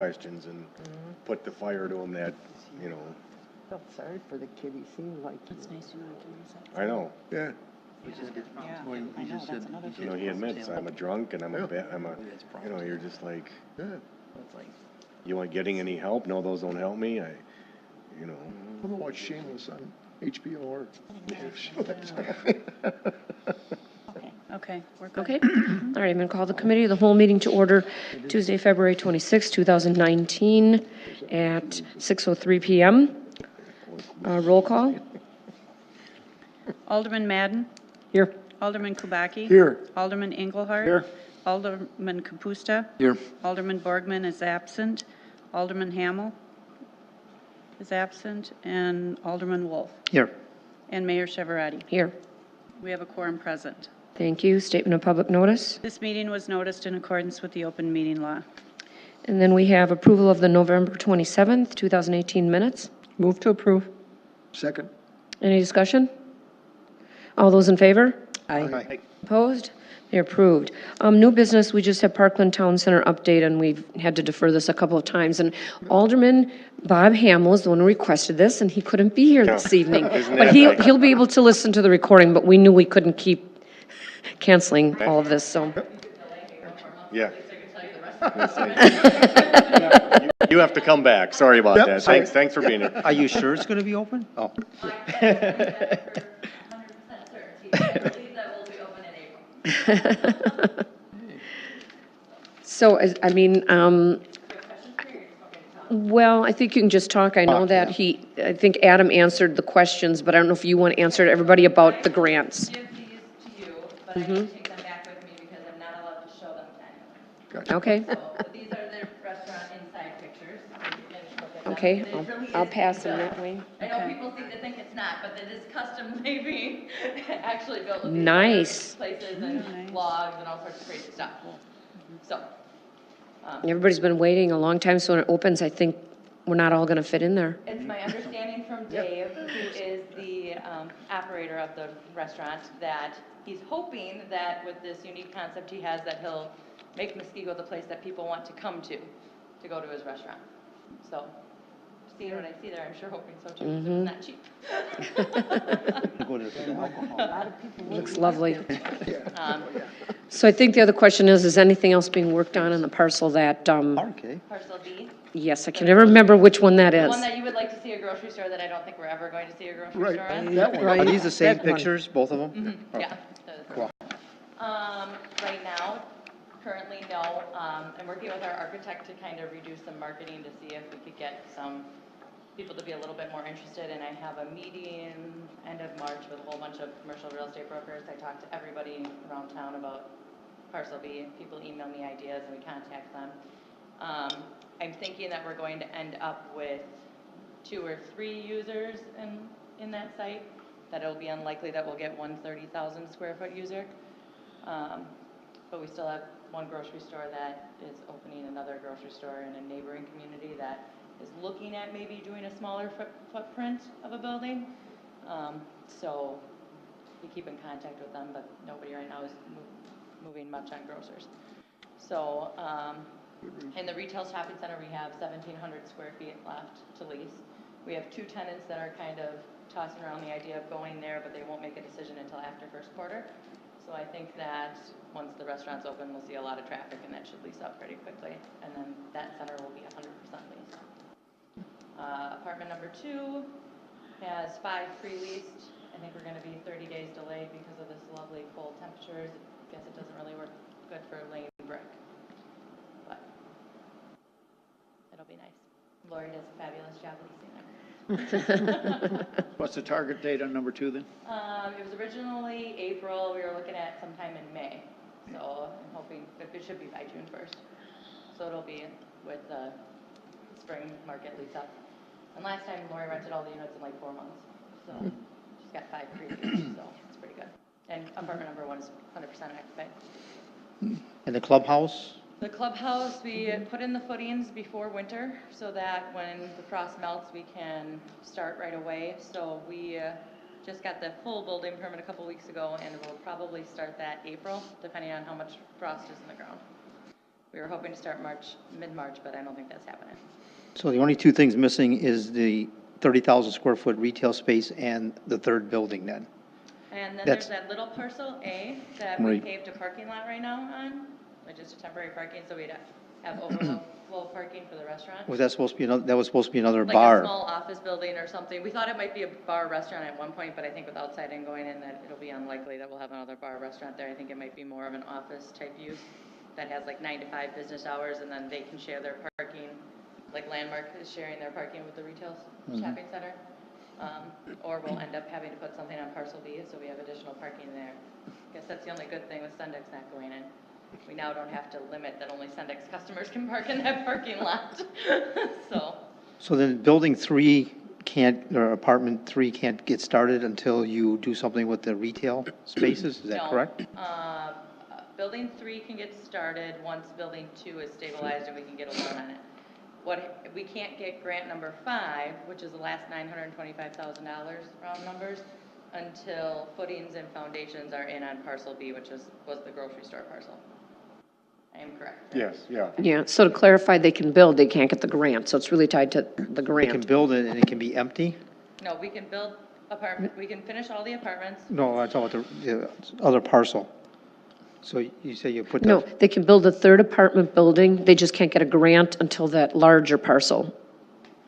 questions and put the fire to them that, you know, Felt sorry for the kid. He seemed like It's nice to know I can use that. I know. Yeah. I know, that's another You know, he admits, I'm a drunk and I'm a, you know, you're just like, Yeah. you want getting any help? No, those don't help me. You know. I'm gonna watch Shameless on HBO or. Okay, we're good. Okay, all right, I'm going to call the committee of the whole meeting to order Tuesday, February 26, 2019 at 6:03 PM. Roll call. Alderman Madden, Here. Alderman Kubaki. Here. Alderman Engelhardt. Here. Alderman Kapusta. Here. Alderman Borgman is absent. Alderman Hamel is absent, and Alderman Wolf. Here. And Mayor Cheverati. Here. We have a quorum present. Thank you. Statement of public notice. This meeting was noticed in accordance with the open meeting law. And then we have approval of the November 27th, 2018 minutes. Move to approve. Second. Any discussion? All those in favor? Aye. Opposed? They're approved. New business, we just had Parkland Town Center update, and we've had to defer this a couple of times. And Alderman Bob Hamill is the one who requested this, and he couldn't be here this evening. But he'll be able to listen to the recording, but we knew we couldn't keep canceling all of this, so. Yeah. You have to come back. Sorry about that. Thanks for being here. Are you sure it's going to be open? Oh. 100% certainty. I believe that will be open in April. So, I mean, well, I think you can just talk. I know that I think Adam answered the questions, but I don't know if you want to answer to everybody about the grants. Give these to you, but I can take them back with me because I'm not allowed to show them to anyone. Okay, So, but these are the restaurant inside pictures. So you can look at them. okay, It really I'll is pass them built. that way. I know people seem to think it's not, but it is custom maybe actually built with these Nice. places and logs and all sorts of crazy stuff. So. Everybody's been waiting a long time, so when it opens, I think we're not all going to fit in there. It's my understanding from Dave, who is the operator of the restaurant, that he's hoping that with this unique concept he has, that he'll make Muskego the place that people want to come to go to his restaurant. So, seeing what I see there, I'm sure hoping so too, because it's not cheap. Looks lovely. So I think the other question is anything else being worked on in the parcel that, Okay. Parcel B, yes, I can never remember which one that the is. one that you would like to see a grocery store that I don't think we're ever going to see a grocery Right. store on. That one. Right. Are these the same That one. pictures, both of them? Yeah. Cool. Right now, currently, no. I'm working with our architect to kind of redo some marketing to see if we could get some people to be a little bit more interested. And I have a meeting end of March with a whole bunch of commercial real estate brokers. I talked to everybody around town about Parcel B. People email me ideas and we contact them. I'm thinking that we're going to end up with 2 or 3 users in that site, that it'll be unlikely that we'll get one 30,000 square foot user. But we still have one grocery store that is opening another grocery store in a neighboring community that is looking at maybe doing a smaller footprint of a building. So we keep in contact with them, but nobody right now is moving much on grocers. So, in the retail shopping center, we have 1,700 square feet left to lease. We have 2 tenants that are kind of tossing around the idea of going there, but they won't make a decision until after first quarter. So I think that once the restaurant's open, we'll see a lot of traffic, and that should lease up pretty quickly. And then that center will be 100% leased. Apartment number 2 has 5 pre-leased. I think we're going to be 30 days delayed because of this lovely cold temperatures. I guess it doesn't really work good for laying brick, but it'll be nice. Lori does a fabulous job leasing there. What's the target date on number 2 then? It was originally April. We were looking at sometime in May. So I'm hoping that it should be by June 1st. So it'll be with the spring market lease up. And last time Lori rented all the units in like 4 months. So she's got 5 previews, so it's pretty good. And apartment number 1 is 100% occupied. And the clubhouse? The clubhouse, we put in the footings before winter so that when the frost melts, we can start right away. So we just got the full building permit a couple weeks ago, and we'll probably start that April, depending on how much frost is in the ground. We were hoping to start mid-March, but I don't think that's happening. So the only two things missing is the 30,000 square foot retail space and the third building then. And then That's- there's that little parcel A that we Right. paved a parking lot right now on, which is temporary parking, so we'd have overflow parking for the restaurant. Was that supposed to be another, that was supposed to be another Like a bar? small office building or something. We thought it might be a bar restaurant at one point, but I think with outside and going in, that it'll be unlikely that we'll have another bar restaurant there. I think it might be more of an office type use that has like 9 to 5 business hours, and then they can share their parking, like Landmark is sharing their parking with the retail shopping center. Or we'll end up having to put something on parcel B, so we have additional parking there. I guess that's the only good thing with Sundex not going in. We now don't have to limit that only Sundex customers can park in that parking lot. So, So then building 3 can't, or apartment 3 can't get started until you do something with the retail spaces, is that no, correct? Building 3 can get started once building 2 is stabilized and we can get a loan on it. We can't get grant number 5, which is the last $925,000 round numbers, until footings and foundations are in on parcel B, which was the grocery store parcel. I am correct. Right? Yes, yeah. Yeah, so to clarify, they can build, they can't get the grant, so it's really tied to the They can grant. build it and it can be empty? No, we can build we can finish all the apartments. No, I thought the other parcel. So you say you put No, that, they can build a third apartment building, they just can't get a grant until that larger parcel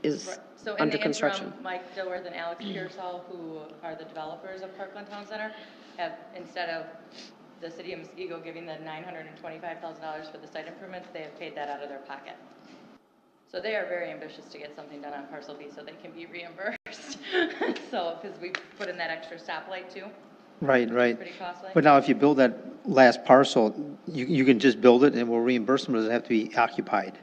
is So in under the construction. interim, Mike Dilworth and Alex Pearsall, who are the developers of Parkland Town Center, have, instead of the city of Muskego giving the $925,000 for the site improvements, they have paid that out of their pocket. So they are very ambitious to get something done on parcel B so they can be reimbursed. So, because we put in that extra stoplight too, right, which is right. pretty costly. But now if you build that last parcel, you can just build it and we'll reimburse them, or does it have to be occupied?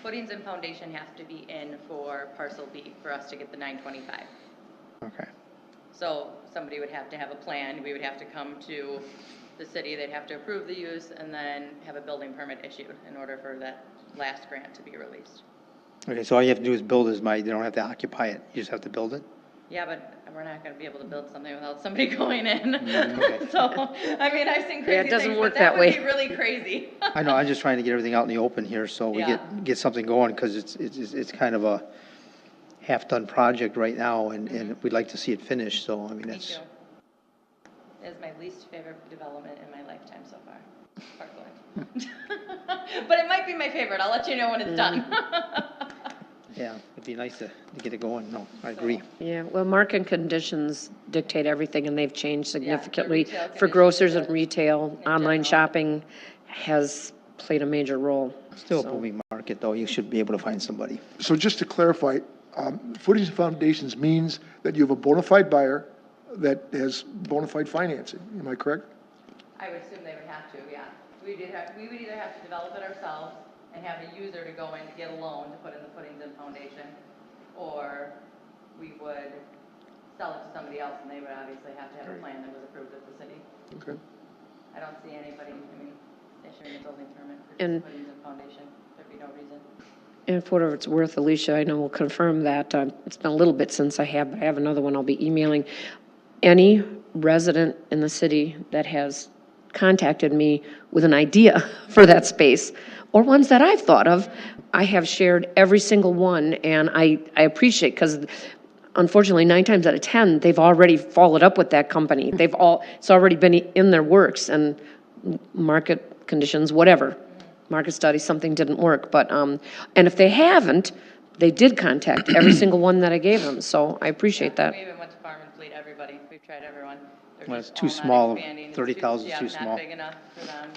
Footings and foundation have to be in for parcel B for us to get the 925. Okay. So somebody would have to have a plan, we would have to come to the city, they'd have to approve the use, and then have a building permit issued in order for that last grant to be released. Okay, so all you have to do is build it, they don't have to occupy it, you just have to build it? Yeah, but we're not gonna be able to build something without somebody going in. okay. So, I mean, I've seen Yeah, crazy it doesn't things, work but that that would way. be really crazy. I know, I'm just trying to get everything out in the open here, so we Yeah. get something going, because it's kind of a half-done project right now, and we'd like to see it finished, so, I mean, Me that's, too. It is my least favorite development in my lifetime so far, Parkland. But it might be my favorite, I'll let you know when it's done. yeah, it'd be nice to get it going, no, I agree. Yeah, well, market conditions dictate everything, and they've changed significantly. retail For grocers and conditions, retail, in online general. shopping has played a major role. Still a So- booming market, though, you should be able to find somebody. So just to clarify, footings and foundations means that you have a bona fide buyer that has bona fide financing, am I correct? I would assume they would have to, yeah. We would either have to develop it ourselves and have a user to go in to get a loan to put in the footings and foundation, or we would sell it to somebody else, and they would obviously have to have a plan that was approved at the city. Okay. I don't see anybody, issuing a building permit for And- just footings and foundation. There'd be no reason. And for whatever it's worth, Alicia, I know will confirm that, it's been a little bit since I have, but I have another one I'll be emailing. Any resident in the city that has contacted me with an idea for that space, or ones that I've thought of, I have shared every single one, and I appreciate, because unfortunately, 9 times out of 10, they've already followed up with that company. It's already been in their works, and market conditions, whatever. Market study, something didn't work, but, and if they haven't, they did contact every single one that I gave them, so I appreciate that. We even went to Farm and Fleet, everybody. We've tried everyone. They're Well, just it's too all not small. expanding. It's 30,000 is yeah, too it's small. not big enough for them,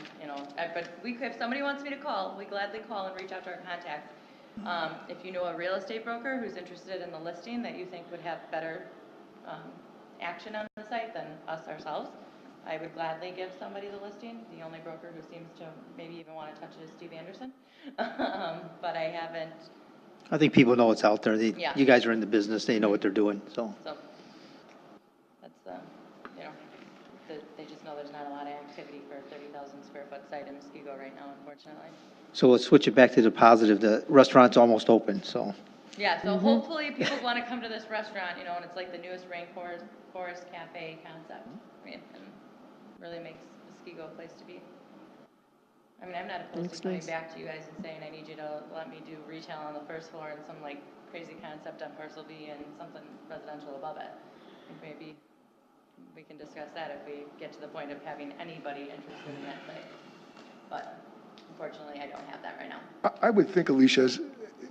but if somebody wants me to call, we gladly call and reach out to our contacts. If you know a real estate broker who's interested in the listing that you think would have better action on the site than us ourselves, I would gladly give somebody the listing. The only broker who seems to maybe even want to touch it is Steve Anderson. But I haven't, I think people know it's out there, Yeah. you guys are in the business, they know what they're doing, so. so that's, they just know there's not a lot of activity for a 30,000 square foot site in Muskego right now, unfortunately. So let's switch it back to the positive, the restaurant's almost open, so. Yeah, so hopefully people want to come to this restaurant, and it's like the newest Rainforest Cafe concept. I mean, and really makes Muskego a place to be. I mean, I'm not opposed Looks to coming nice. back to you guys and saying, I need you to let me do retail on the first floor and some like crazy concept on parcel B and something residential above it. I think maybe we can discuss that if we get to the point of having anybody interested in that site. But unfortunately, I don't have that right now. I would think, Alicia,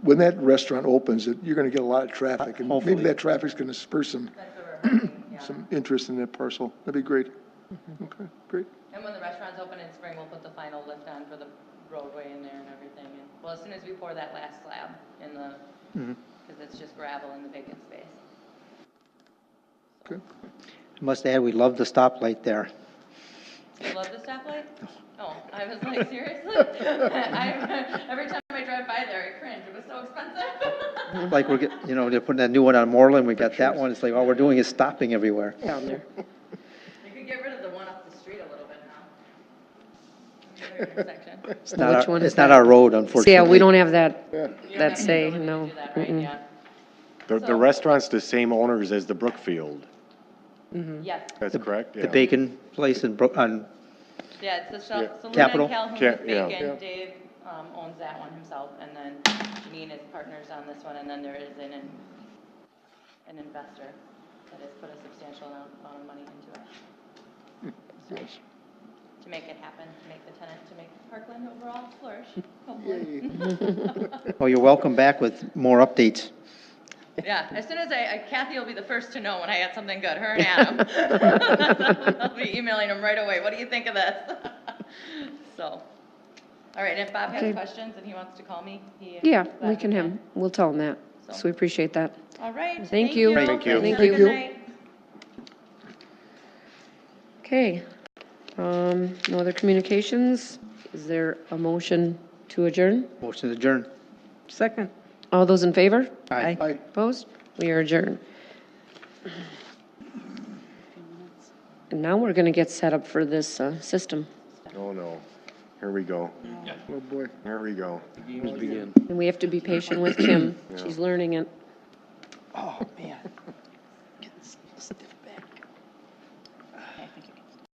when that restaurant opens, that you're gonna get a lot of traffic, and maybe Hopefully. that traffic's gonna spur some, That's what we're hoping, yeah. some interest in that parcel. That'd be great. Okay, great. And when the restaurant's open in spring, we'll put the final lift on for the roadway in there and everything. And, well, as soon as we pour that last slab in the, because it's just gravel in the vacant space. Okay. I must add, we love the stoplight there. You love the stoplight? Oh, I was like, seriously? Every time I drive by there, I cringe. It was so expensive. Like we're, you know, they're putting that new one on Moreland, we got that one, it's like, all we're doing is stopping everywhere. Down there. You could get rid of the one up the street a little bit now. Another intersection. It's not Which one is it's not that? our road, unfortunately. Yeah, we don't have that, You don't that have say, the ability to no. do that, right? Mm-mm. Yeah. The So- restaurant's the same owners as the Brookfield, Yes. that's correct? The Yeah. bacon place in on, Yeah, it's the Yeah. Saloon Capital? on Calhoun Yeah, with yeah. Bacon. Dave owns that one himself, and then me and his partners on this one, and then there is an investor that has put a substantial amount of money into it. So, to make it happen, to make the tenant, to make Parkland overall flourish, hopefully. oh, you're welcome back with more updates. Yeah, as soon as Kathy will be the first to know when I got something good, her and Adam. I'll be emailing them right away, what do you think of this? So, all right, and if Bob has Okay. questions and he wants to call me, he. Yeah, glad we to can have, we'll tell them that. So we appreciate that. All right. Thank you. Thank you. Thank Have a you. good night. Okay. No other communications? Is there a motion to adjourn? Motion to adjourn. Second. All those in favor? Aye. Aye. Opposed? We are adjourned. And now we're going to get set up for this system. Oh, no, here we go, Oh, boy. here we go. And we have to be patient with Kim. She's learning it. Oh, man.